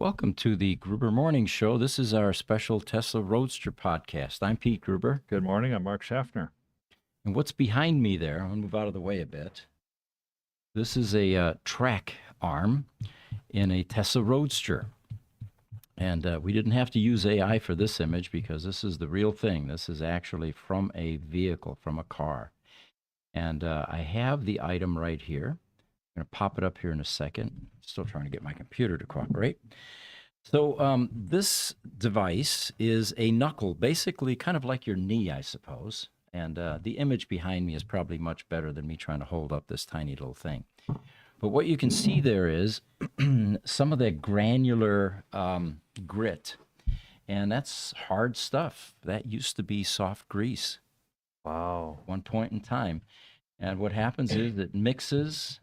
Welcome to the Gruber Morning Show. This is our special Tesla Roadster podcast. I'm Pete Gruber. Good morning. I'm Mark Schaffner. And what's behind me there, I'll move out of the way a bit. This is a track arm in a Tesla Roadster. And we didn't have to use AI for this image because this is the real thing. This is actually from a vehicle, from a car. And I have the item right here. I'm going to pop it up here in a second. Still trying to get my computer to cooperate. So this device is a knuckle, basically kind of like your knee, I suppose. And the image behind me is probably much better than me trying to hold up this tiny little thing. But what you can see there is some of that granular grit. And that's hard stuff. That used to be soft grease. Wow. At one point in time. And what happens is it mixes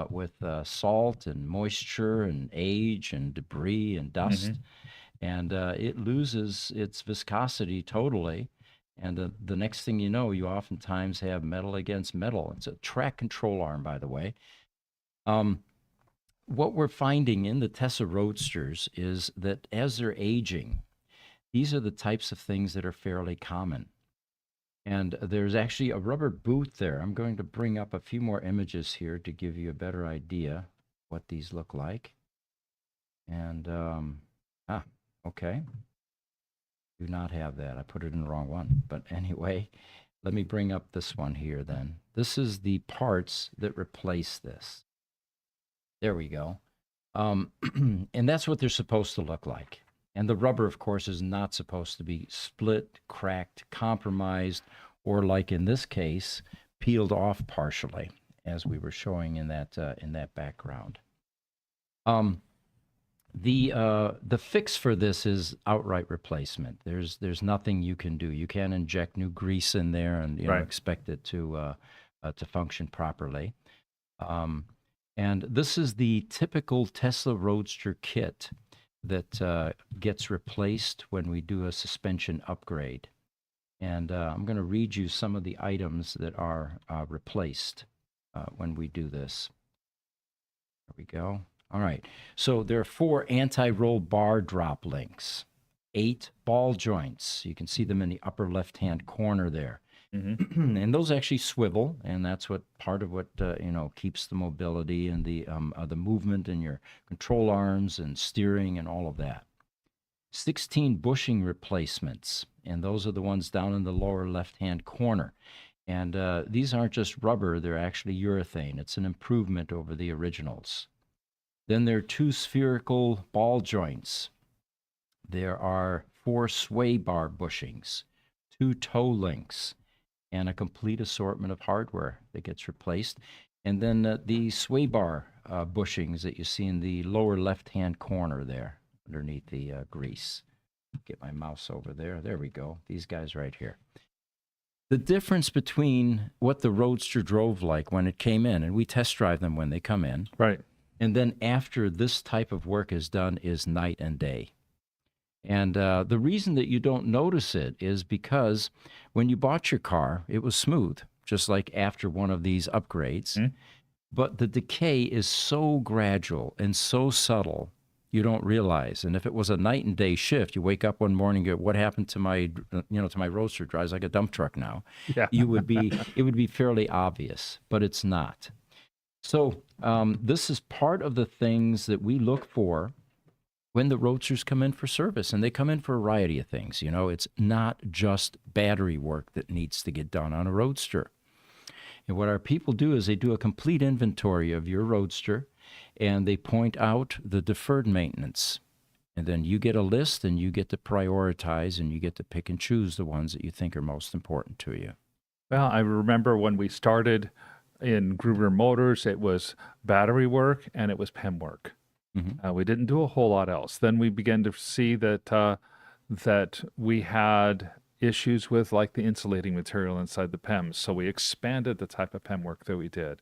with salt and moisture and age and debris and dust, and it loses its viscosity totally. And the next thing you know, you oftentimes have metal against metal. It's a track control arm, by the way. What we're finding in the Tesla Roadsters is that as they're aging, these are the types of things that are fairly common. And there's actually a rubber boot there. I'm going to bring up a few more images here to give you a better idea what these look like. And, okay. Do not have that. I put it in the wrong one. But anyway, let me bring up this one here then. This is the parts that replace this. There we go. And that's what they're supposed to look like. And the rubber, of course, is not supposed to be split, cracked, compromised, or like in this case, peeled off partially, as we were showing in that background. The fix for this is outright replacement. There's nothing you can do. You can't inject new grease in there and expect it to function properly. And this is the typical Tesla Roadster kit that gets replaced when we do a suspension upgrade. And I'm going to read you some of the items that are replaced when we do this. There we go. All right. So there are 4 anti-roll bar drop links, 8 ball joints. You can see them in the upper left-hand corner there. And those actually swivel, and that's what part of what keeps the mobility and the movement in your control arms and steering and all of that. 16 bushing replacements, and those are the ones down in the lower left-hand corner. And these aren't just rubber; they're actually urethane. It's an improvement over the originals. Then there are 2 spherical ball joints. There are 4 sway bar bushings, 2 toe links, and a complete assortment of hardware that gets replaced. And then the sway bar bushings that you see in the lower left-hand corner there, underneath the grease. Get my mouse over there. There we go. These guys right here. The difference between what the Roadster drove like when it came in, and we test drive them when they come in, right, and then after this type of work is done is night and day. And the reason that you don't notice it is because when you bought your car, it was smooth, just like after one of these upgrades. But the decay is so gradual and so subtle, you don't realize. And if it was a night and day shift, you wake up one morning and go, what happened to my, to my Roadster? Drives like a dump truck now. Yeah. It would be fairly obvious, but it's not. So this is part of the things that we look for when the Roadsters come in for service, and they come in for a variety of things. It's not just battery work that needs to get done on a Roadster. And what our people do is they do a complete inventory of your Roadster, and they point out the deferred maintenance. And then you get a list, and you get to prioritize, and you get to pick and choose the ones that you think are most important to you. Well, I remember when we started in Gruber Motors, it was battery work and it was PEM work. We didn't do a whole lot else. Then we began to see that that we had issues with like the insulating material inside the PEMs. So we expanded the type of PEM work that we did.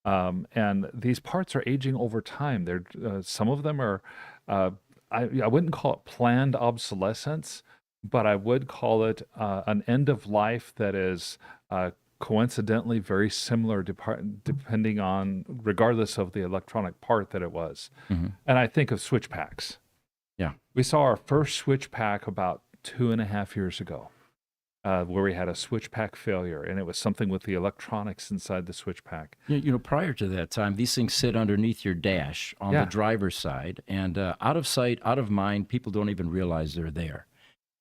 And these parts are aging over time. They're some of them are I wouldn't call it planned obsolescence, but I would call it an end of life that is coincidentally very similar depending on, regardless of the electronic part that it was. And I think of switch packs. Yeah. We saw our first switch pack about 2.5 years ago, where we had a switch pack failure, and it was something with the electronics inside the switch pack. Prior to that time, these things sit underneath your dash on the Yeah. driver's side, and out of sight, out of mind. People don't even realize they're there.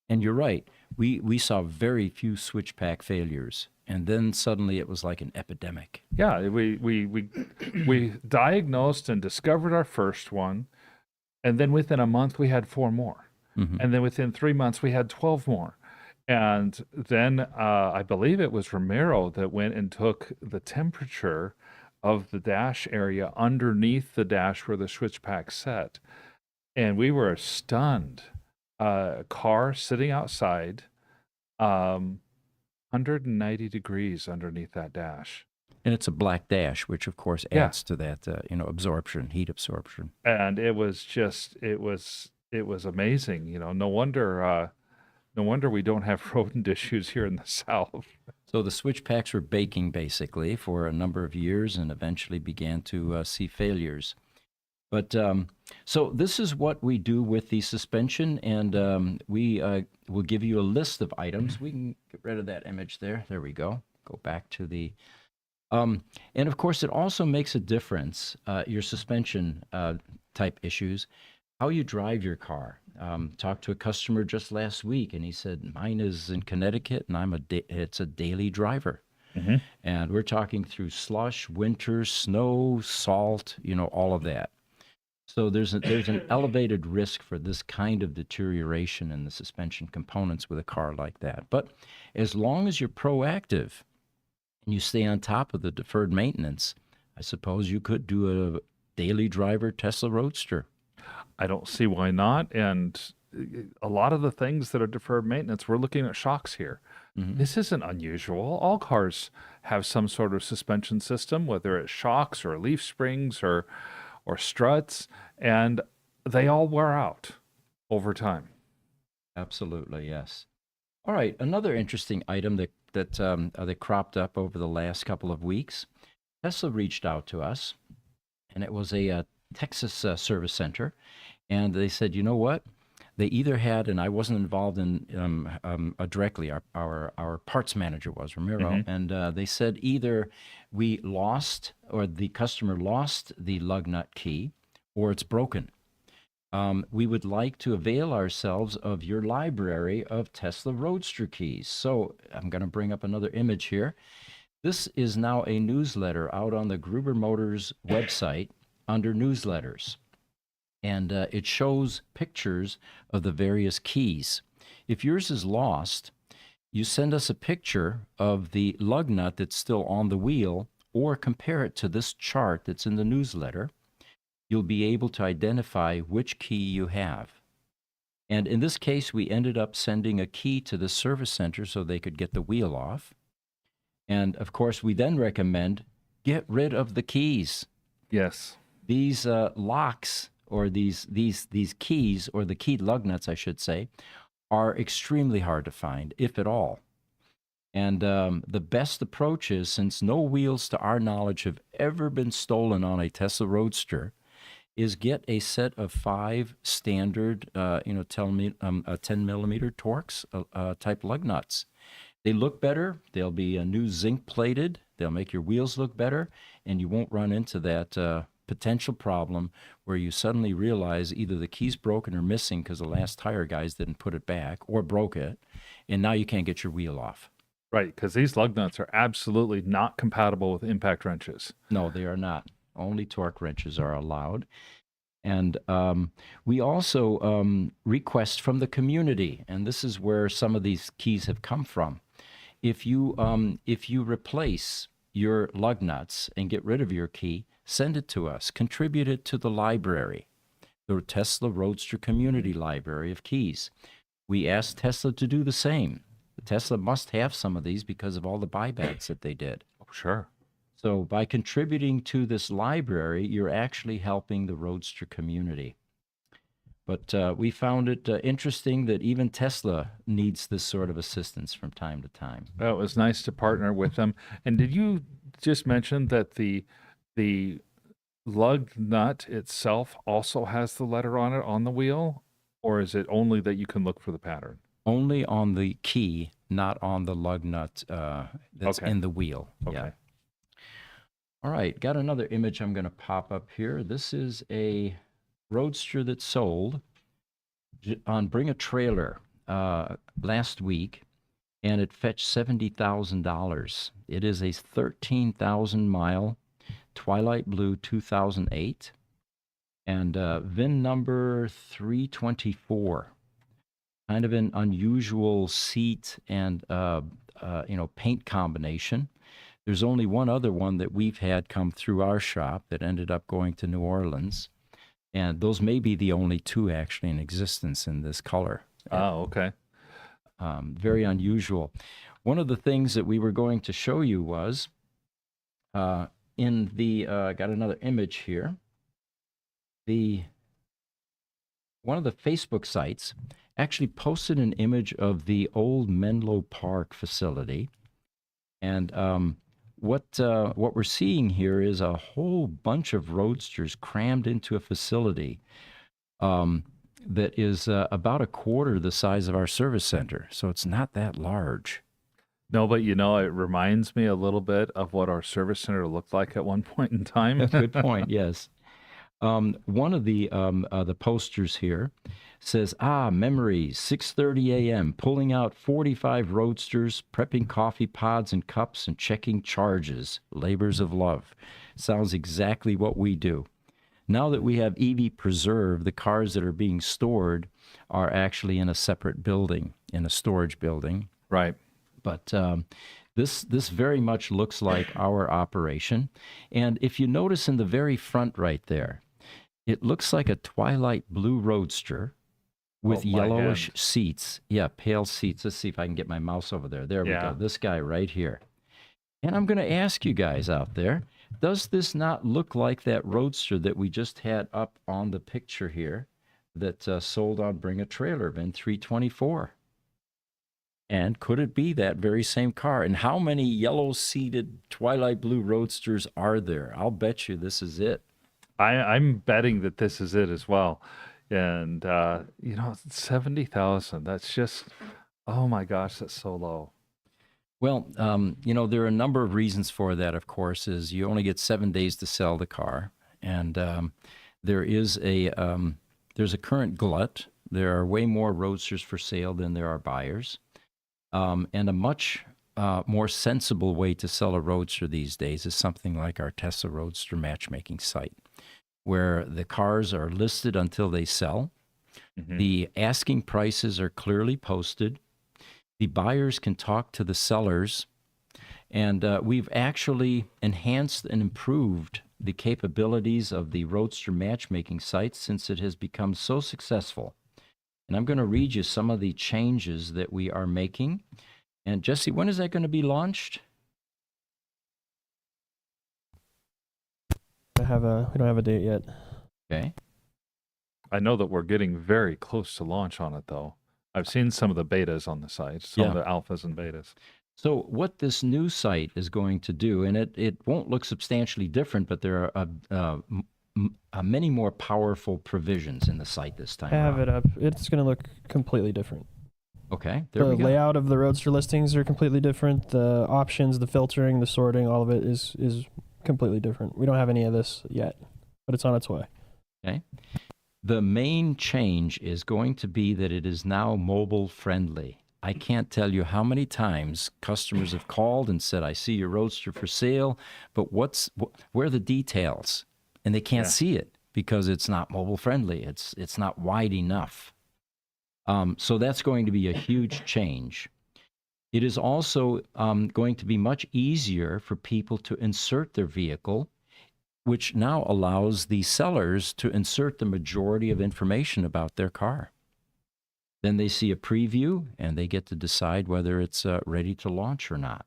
And you're right. We saw very few switch pack failures, and then suddenly it was like an epidemic. Yeah, we diagnosed and discovered our first one, and then within a month we had 4 more. And then within 3 months we had 12 more. And then I believe it was Romero that went and took the temperature of the dash area underneath the dash where the switch pack set. And we were stunned. Car sitting outside, 190 degrees underneath that dash. And it's a black dash, which of course Yeah. adds to that, absorption, heat absorption. And it was just, it was amazing. No wonder we don't have rodent issues here in the South. So the switch packs were baking basically for a number of years and eventually began to see failures. But so this is what we do with the suspension, and we will give you a list of items. We can get rid of that image there. There we go. Go back to the... and of course, it also makes a difference, your suspension type issues, how you drive your car. Talked to a customer just last week, and he said, mine is in Connecticut, and it's a daily driver. And we're talking through slush, winter, snow, salt, all of that. So there's an elevated risk for this kind of deterioration in the suspension components with a car like that. But as long as you're proactive and you stay on top of the deferred maintenance, I suppose you could do a daily driver Tesla Roadster. I don't see why not. And a lot of the things that are deferred maintenance, we're looking at shocks here. This isn't unusual. All cars have some sort of suspension system, whether it's shocks or leaf springs or struts, and they all wear out over time. Absolutely, yes. All right, another interesting item that cropped up over the last couple of weeks. Tesla reached out to us, and it was a Texas service center, and they said, you know what? They either had, and I wasn't involved in directly. Our parts manager was Ramiro, and they said either we lost or the customer lost the lug nut key, or it's broken. We would like to avail ourselves of your library of Tesla Roadster keys. So I'm going to bring up another image here. This is now a newsletter out on the Gruber Motors website under newsletters. And it shows pictures of the various keys. If yours is lost, you send us a picture of the lug nut that's still on the wheel, or compare it to this chart that's in the newsletter. You'll be able to identify which key you have. And in this case, we ended up sending a key to the service center so they could get the wheel off. And of course, we then recommend get rid of the keys. Yes. These locks, or these keys, or the keyed lug nuts, I should say, are extremely hard to find, if at all. And the best approach is, since no wheels to our knowledge have ever been stolen on a Tesla Roadster, is get a set of 5 standard, 10 millimeter Torx type lug nuts. They look better. They'll be a new zinc plated. They'll make your wheels look better, and you won't run into that potential problem where you suddenly realize either the key's broken or missing because the last tire guys didn't put it back or broke it, and now you can't get your wheel off. Right, because these lug nuts are absolutely not compatible with impact wrenches. No, they are not. Only torque wrenches are allowed. And we also request from the community, and this is where some of these keys have come from. If you replace your lug nuts and get rid of your key, send it to us. Contribute it to the library, the Tesla Roadster Community Library of Keys. We asked Tesla to do the same. Tesla must have some of these because of all the buybacks that they did. Oh, sure. So by contributing to this library, you're actually helping the Roadster community. But we found it interesting that even Tesla needs this sort of assistance from time to time. Well, it was nice to partner with them. And did you just mention that the lug nut itself also has the letter on it on the wheel? Or is it only that you can look for the pattern? Only on the key, not on the lug nut that's Okay. in the wheel. Yeah. Okay. All right, got another image I'm going to pop up here. This is a Roadster that sold on Bring a Trailer last week, and it fetched $70,000. It is a 13,000-mile Twilight Blue 2008, and VIN number 324. Kind of an unusual seat and paint combination. There's only one other one that we've had come through our shop that ended up going to New Orleans, and those may be the only two actually in existence in this color. Oh, okay. Very unusual. One of the things that we were going to show you was in the got another image here. One of the Facebook sites actually posted an image of the old Menlo Park facility, and what we're seeing here is a whole bunch of Roadsters crammed into a facility that is about a quarter the size of our service center. So it's not that large. No, but it reminds me a little bit of what our service center looked like at one point in time. Good point. Yes. One of the posters here says, memories, 6:30 a.m., pulling out 45 Roadsters, prepping coffee pods and cups, and checking charges, labors of love. Sounds exactly what we do. Now that we have EV Preserve, the cars that are being stored are actually in a separate building, in a storage building. Right. But this very much looks like our operation. And if you notice in the very front right there, it looks like a Twilight Blue Roadster with yellowish seats. Yeah, pale seats. Let's see if I can get my mouse over there. There we go. This guy right here. And I'm going to ask you guys out there, does this not look like that Roadster that we just had up on the picture here that sold on Bring a Trailer, VIN 324? And could it be that very same car? And how many yellow-seated Twilight Blue Roadsters are there? I'll bet you this is it. I'm betting that this is it as well. And, 70,000, that's just, oh my gosh, that's so low. Well, there are a number of reasons for that, of course, is you only get 7 days to sell the car. And there's a current glut. There are way more Roadsters for sale than there are buyers. And a much more sensible way to sell a Roadster these days is something like our Tesla Roadster matchmaking site, where the cars are listed until they sell. Mm-hmm. The asking prices are clearly posted. The buyers can talk to the sellers. And we've actually enhanced and improved the capabilities of the Roadster matchmaking site since it has become so successful. And I'm going to read you some of the changes that we are making. And Jesse, when is that going to be launched? We don't have a date yet. Okay. I know that we're getting very close to launch on it, though. I've seen some of the betas on the site, some of the alphas and betas. So what this new site is going to do, and it won't look substantially different, but there are many more powerful provisions in the site this time. I have it up. It's going to look completely different. Okay, there we go. The layout of the Roadster listings are completely different. The options, the filtering, the sorting, all of it is completely different. We don't have any of this yet, but it's on its way. Okay. The main change is going to be that it is now mobile friendly. I can't tell you how many times customers have called and said, I see your Roadster for sale, but where are the details? And they can't see it because it's not mobile friendly. It's not wide enough. So that's going to be a huge change. It is also going to be much easier for people to insert their vehicle, which now allows the sellers to insert the majority of information about their car. Then they see a preview and they get to decide whether it's ready to launch or not.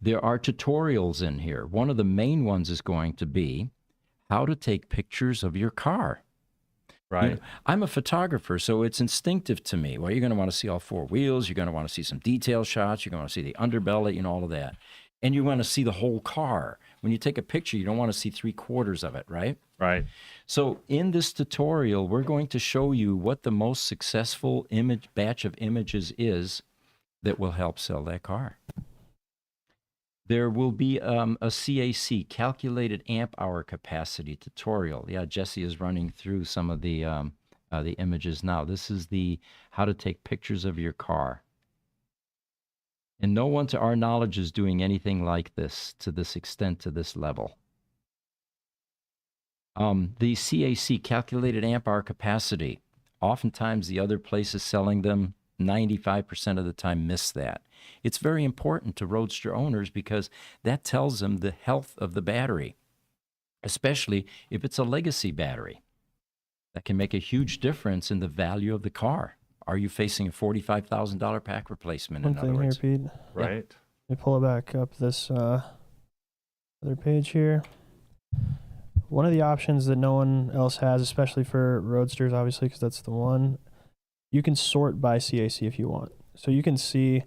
There are tutorials in here. One of the main ones is going to be how to take pictures of your car. Right. I'm a photographer, so it's instinctive to me. Well, you're going to want to see all four wheels. You're going to want to see some detail shots. You're going to see the underbelly and all of that. And you want to see the whole car. when you take a picture, you don't want to see 3/4 of it, right? Right. So in this tutorial, we're going to show you what the most successful batch of images is that will help sell that car. There will be a CAC, calculated amp hour capacity tutorial. Yeah, Jesse is running through some of the images now. This is the how to take pictures of your car. And no one to our knowledge is doing anything like this to this extent, to this level. The CAC, calculated amp hour capacity. Oftentimes the other places selling them, 95% of the time, miss that. It's very important to Roadster owners because that tells them the health of the battery, especially if it's a legacy battery. That can make a huge difference in the value of the car. Are you facing a $45,000 pack replacement, One in other thing here, words? Pete. Right. Let me pull it back up this other page here. One of the options that no one else has, especially for Roadsters, obviously, because that's the one, you can sort by CAC if you want. So you can see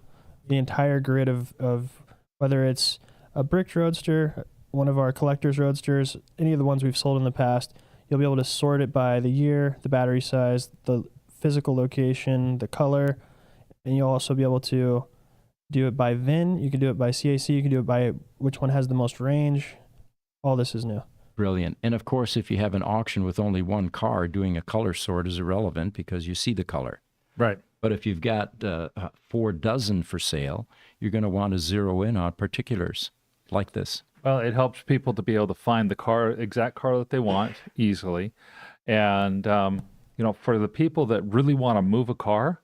the entire grid of whether it's a bricked Roadster, one of our collector's Roadsters, any of the ones we've sold in the past. You'll be able to sort it by the year, the battery size, the physical location, the color, and you'll also be able to do it by VIN. You can do it by CAC. You can do it by which one has the most range. All this is new. Brilliant. And of course, if you have an auction with only one car, doing a color sort is irrelevant because you see the color. Right. But if you've got 4 dozen for sale, you're going to want to zero in on particulars like this. Well, it helps people to be able to find the exact car that they want easily. And, for the people that really want to move a car,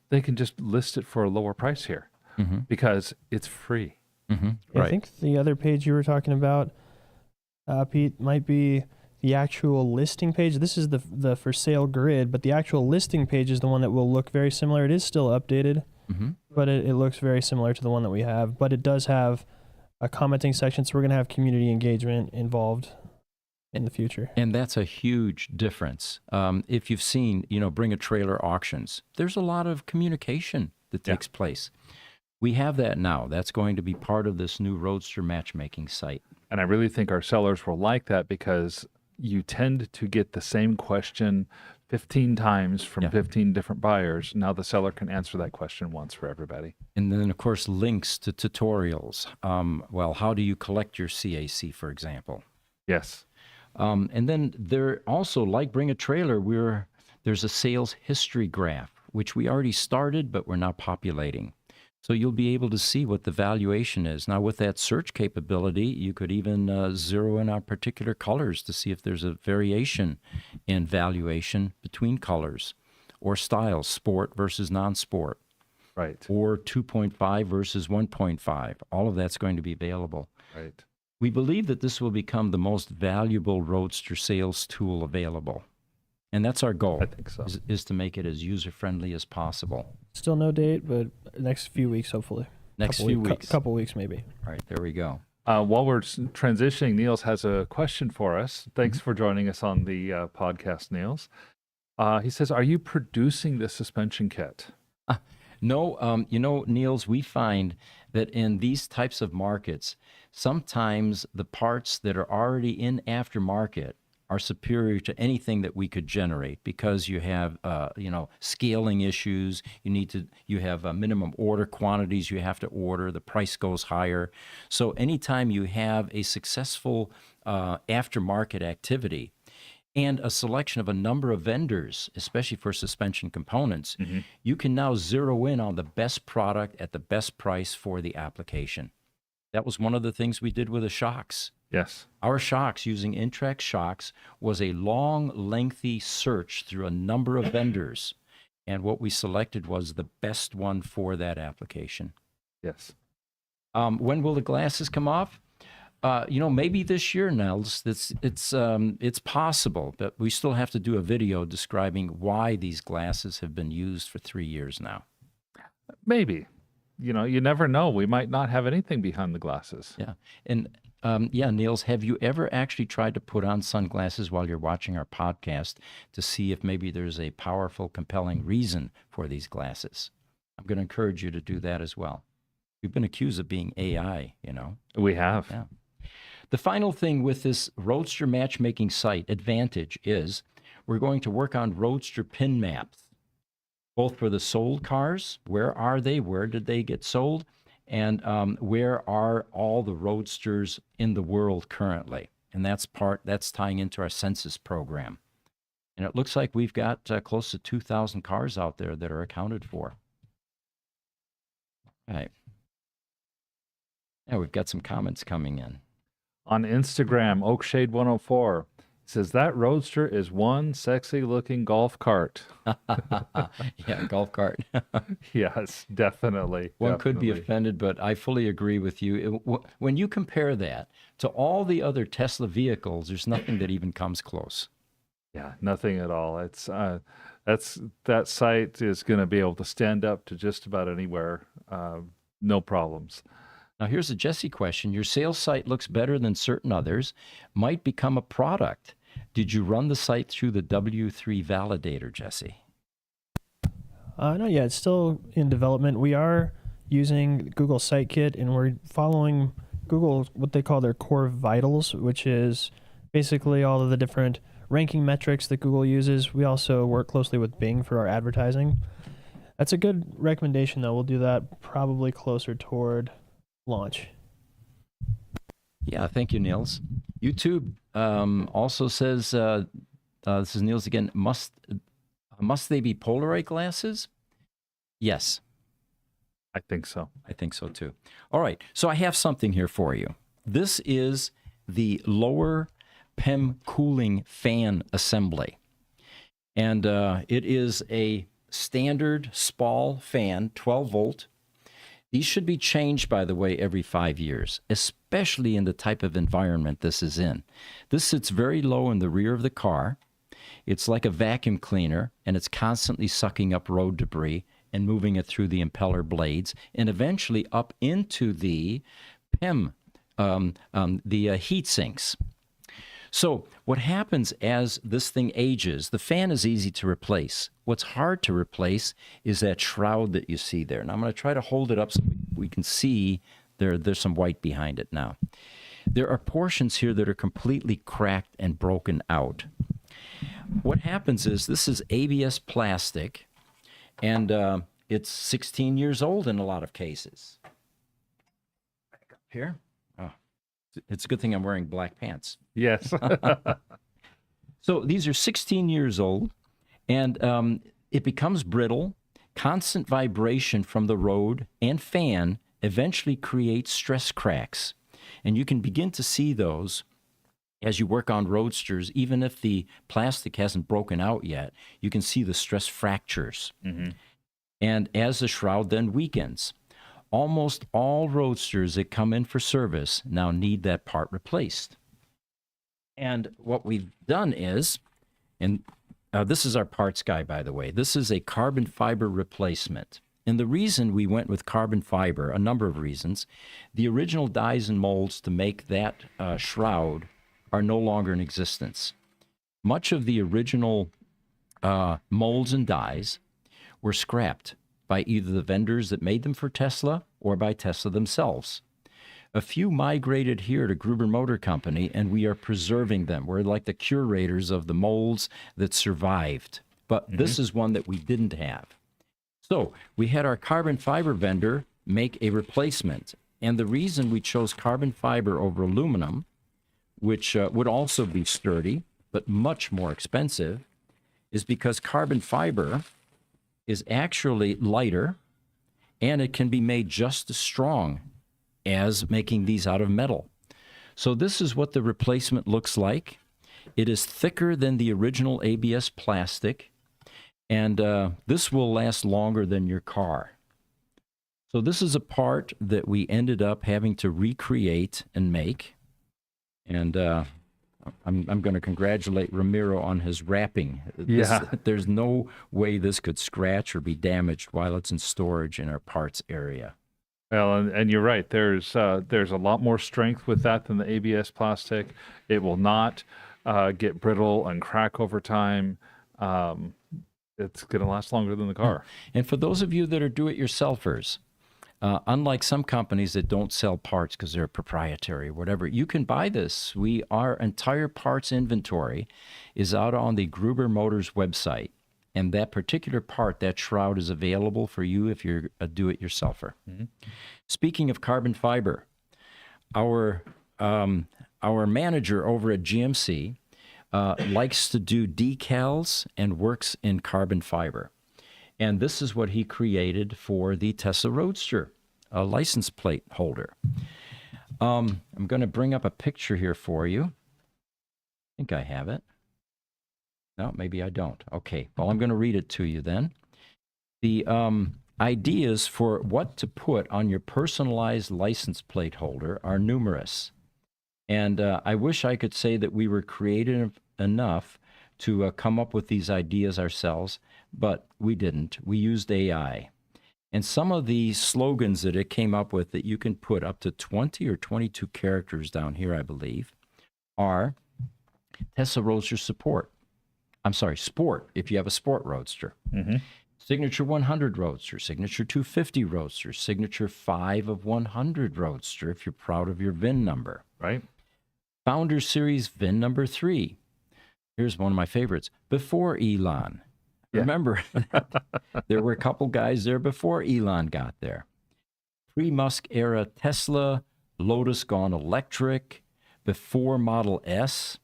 they can just list it for a lower price here because it's free. Mm-hmm. Yeah, Right. I think the other page you were talking about, Pete, might be the actual listing page. This is the for sale grid, but the actual listing page is the one that will look very similar. It is still updated, but it looks very similar to the one that we have. But it does have a commenting section, so we're going to have community engagement involved in the future. And that's a huge difference. If you've seen, Bring a Trailer auctions, there's a lot of communication that takes place. We have that now. That's going to be part of this new Roadster matchmaking site. And I really think our sellers will like that because you tend to get the same question 15 times from 15 different buyers. Now the seller can answer that question once for everybody. And then, of course, links to tutorials. How do you collect your CAC, for example? Yes. And then there also, like Bring a Trailer, there's a sales history graph, which we already started, but we're now populating. So you'll be able to see what the valuation is. Now, with that search capability, you could even zero in on particular colors to see if there's a variation in valuation between colors or styles, sport versus non-sport. Right. Or 2.5 versus 1.5. All of that's going to be available. Right. We believe that this will become the most valuable Roadster sales tool available. And that's our goal. I think so. Is to make it as user-friendly as possible. Still no date, but next few weeks, hopefully. Next few weeks. Couple weeks, maybe. All right, there we go. While we're transitioning, Niels has a question for us. Thanks for joining us on the podcast, Niels. He says, are you producing the suspension kit? No, Niels, we find that in these types of markets, sometimes the parts that are already in aftermarket are superior to anything that we could generate because you have, scaling issues. You have minimum order quantities you have to order. The price goes higher. So anytime you have a successful aftermarket activity and a selection of a number of vendors, especially for suspension components, you can now zero in on the best product at the best price for the application. That was one of the things we did with the shocks. Yes. Our shocks, using Intrex shocks, was a long, lengthy search through a number of vendors. And what we selected was the best one for that application. Yes. When will the glasses come off? Maybe this year, Nels. It's possible, but we still have to do a video describing why these glasses have been used for 3 years now. Maybe. You never know. We might not have anything behind the glasses. Yeah. And Niels, have you ever actually tried to put on sunglasses while you're watching our podcast to see if maybe there's a powerful, compelling reason for these glasses? I'm going to encourage you to do that as well. We've been accused of being AI, We have. Yeah. The final thing with this Roadster matchmaking site advantage is we're going to work on Roadster pin maps, both for the sold cars. Where are they? Where did they get sold? And where are all the Roadsters in the world currently? And that's tying into our census program. And it looks like we've got close to 2,000 cars out there that are accounted for. All right. Yeah, we've got some comments coming in. On Instagram, Oakshade104 says that Roadster is one sexy looking golf cart. Yeah, golf cart. Yes, definitely. One could be definitely. offended, but I fully agree with you. When you compare that to all the other Tesla vehicles, there's nothing that even comes close. Yeah, nothing at all. It's that site is going to be able to stand up to just about anywhere, no problems. Now, here's a Jesse question. Your sales site looks better than certain others, might become a product. Did you run the site through the W3 validator, Jesse? Not yet. It's still in development. We are using Google Sitekit, and we're following Google, what they call their core vitals, which is basically all of the different ranking metrics that Google uses. We also work closely with Bing for our advertising. That's a good recommendation, though. We'll do that probably closer toward launch. Yeah, thank you, Niels. YouTube also says, this is Niels again, must they be Polaroid glasses? Yes. I think so. I think so too. All right, so I have something here for you. This is the lower PEM cooling fan assembly. And it is a standard SPAL fan, 12 volt. These should be changed, by the way, every 5 years, especially in the type of environment this is in. This sits very low in the rear of the car. It's like a vacuum cleaner, and it's constantly sucking up road debris and moving it through the impeller blades and eventually up into the PEM, heat sinks. So what happens as this thing ages, the fan is easy to replace. What's hard to replace is that shroud that you see there. And I'm going to try to hold it up so we can see there's some white behind it now. There are portions here that are completely cracked and broken out. What happens is this is ABS plastic, and it's 16 years old in a lot of cases. Back up here. Oh, it's a good thing I'm wearing black pants. Yes. So these are 16 years old, and it becomes brittle. Constant vibration from the road and fan eventually creates stress cracks. And you can begin to see those as you work on Roadsters. Even if the plastic hasn't broken out yet, you can see the stress fractures. Mm-hmm. And as the shroud then weakens, almost all Roadsters that come in for service now need that part replaced. And what we've done is, and this is our parts guy, by the way, this is a carbon fiber replacement. And the reason we went with carbon fiber, a number of reasons, the original dies and molds to make that shroud are no longer in existence. Much of the original molds and dies were scrapped by either the vendors that made them for Tesla or by Tesla themselves. A few migrated here to Gruber Motor Company, and we are preserving them. We're like the curators of the molds that survived. But this is one that we didn't have. So we had our carbon fiber vendor make a replacement. And the reason we chose carbon fiber over aluminum, which would also be sturdy, but much more expensive, is because carbon fiber is actually lighter, and it can be made just as strong as making these out of metal. So this is what the replacement looks like. It is thicker than the original ABS plastic, and this will last longer than your car. So this is a part that we ended up having to recreate and make. And I'm going to congratulate Ramiro on his wrapping. There's no way this could scratch or be damaged while it's in storage in our parts area. Well, and you're right. There's a lot more strength with that than the ABS plastic. It will not get brittle and crack over time. It's going to last longer than the car. And for those of you that are do-it-yourselfers, Unlike some companies that don't sell parts because they're proprietary or whatever, you can buy this. Our entire parts inventory is out on the Gruber Motors website. And that particular part, that shroud, is available for you if you're a do-it-yourselfer. Mm-hmm. Speaking of carbon fiber, our manager over at GMC likes to do decals and works in carbon fiber. And this is what he created for the Tesla Roadster, a license plate holder. I'm going to bring up a picture here for you. I think I have it. No, maybe I don't. Okay, well, I'm going to read it to you then. The ideas for what to put on your personalized license plate holder are numerous. And I wish I could say that we were creative enough to come up with these ideas ourselves, but we didn't. We used AI. And some of the slogans that it came up with that you can put up to 20 or 22 characters down here, I believe, are Tesla Roadster Sport, if you have a Sport Roadster. Mm-hmm. Signature 100 Roadster, Signature 250 Roadster, Signature 5 of 100 Roadster, if you're proud of your VIN number. Right. Founder Series VIN number 3. Here's one of my favorites. Before Elon. Yeah. Remember, there were a couple guys there before Elon got there. Pre-Musk era Tesla, Lotus gone electric, before Model S,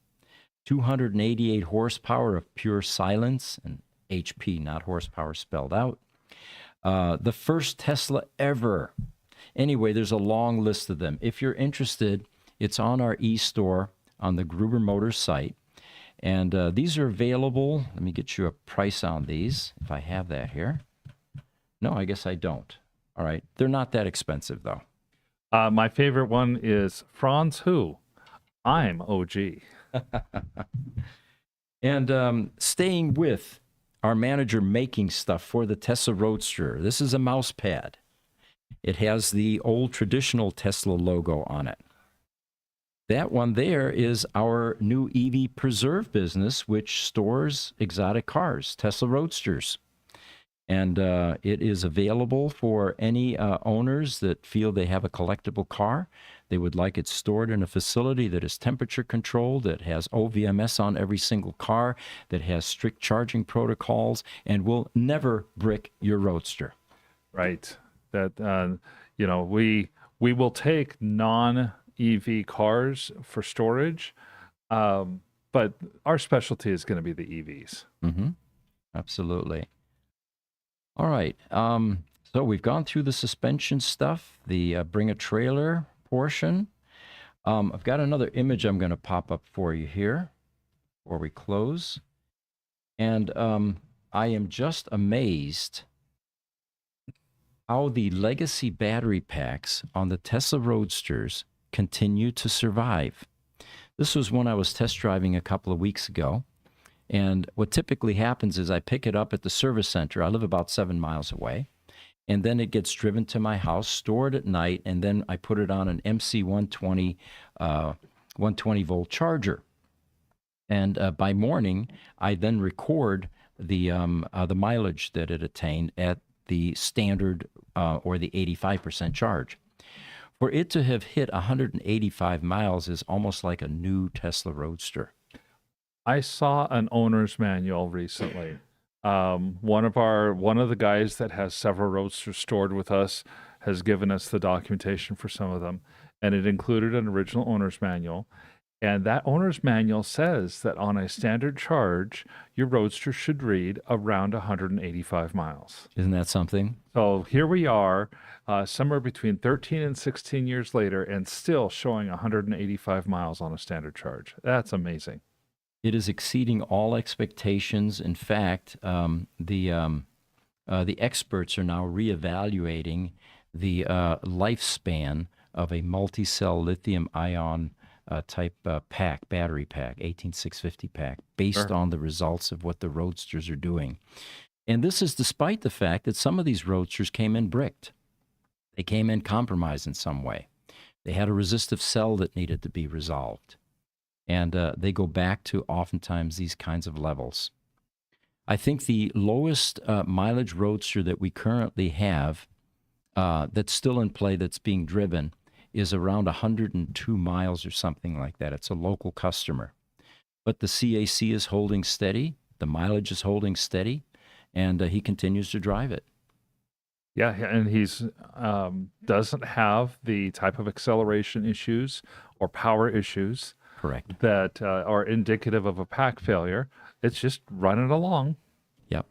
288 horsepower of pure silence, and HP, not horsepower spelled out. The first Tesla ever. Anyway, there's a long list of them. If you're interested, it's on our e-store on the Gruber Motors site. And these are available. Let me get you a price on these, if I have that here. No, I guess I don't. All right. They're not that expensive, though. My favorite one is Franz Who. I'm OG. And staying with our manager making stuff for the Tesla Roadster, this is a mouse pad. It has the old traditional Tesla logo on it. That one there is our new EV Preserve business, which stores exotic cars, Tesla Roadsters. And it is available for any owners that feel they have a collectible car. They would like it stored in a facility that is temperature controlled, that has OVMS on every single car, that has strict charging protocols, and will never brick your Roadster. Right. That we will take non-EV cars for storage, but our specialty is going to be the EVs. Mm-hmm. Absolutely. All right. So we've gone through the suspension stuff, the bring a trailer portion. I've got another image I'm going to pop up for you here before we close. And I am just amazed how the legacy battery packs on the Tesla Roadsters continue to survive. This was one I was test driving a couple of weeks ago. And what typically happens is I pick it up at the service center. I live about 7 miles away. And then it gets driven to my house, stored at night, and then I put it on an MC120 120-volt charger. And by morning, I then record the mileage that it attained at the standard or the 85% charge. For it to have hit 185 miles is almost like a new Tesla Roadster. I saw an owner's manual recently. One of the guys that has several Roadsters stored with us has given us the documentation for some of them, and it included an original owner's manual. And that owner's manual says that on a standard charge, your Roadster should read around 185 miles. Isn't that something? So here we are, somewhere between 13 and 16 years later, and still showing 185 miles on a standard charge. That's amazing. It is exceeding all expectations. In fact, the experts are now reevaluating the lifespan of a multi-cell lithium-ion type battery pack, 18650 pack, based on the results of what the Roadsters are doing. And this is despite the fact that some of these Roadsters came in bricked. They came in compromised in some way. They had a resistive cell that needed to be resolved. And they go back to oftentimes these kinds of levels. I think the lowest mileage Roadster that we currently have that's still in play that's being driven is around 102 miles or something like that. It's a local customer. But the CAC is holding steady, the mileage is holding steady, and he continues to drive it. Yeah, and he's doesn't have the type of acceleration issues or power issues Correct. that are indicative of a pack failure. It's just running along. Yep.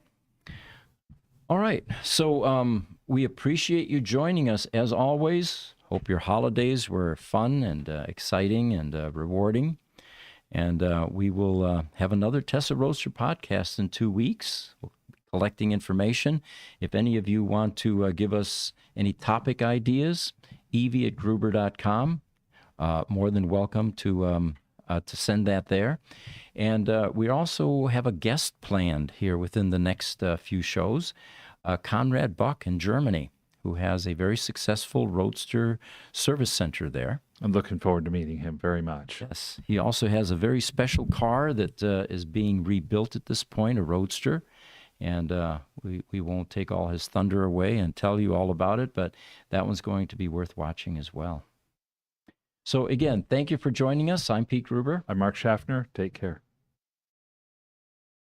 All right. So we appreciate you joining us as always. Hope your holidays were fun and exciting and rewarding. And we will have another Tesla Roadster podcast in 2 weeks, collecting information. If any of you want to give us any topic ideas, evie@gruber.com. More than welcome to send that there. And we also have a guest planned here within the next few shows, Conrad Buck in Germany, who has a very successful Roadster service center there. I'm looking forward to meeting him very much. Yes. He also has a very special car that is being rebuilt at this point, a Roadster. And we won't take all his thunder away and tell you all about it, but that one's going to be worth watching as well. So again, thank you for joining us. I'm Pete Gruber. I'm Mark Schaffner. Take care.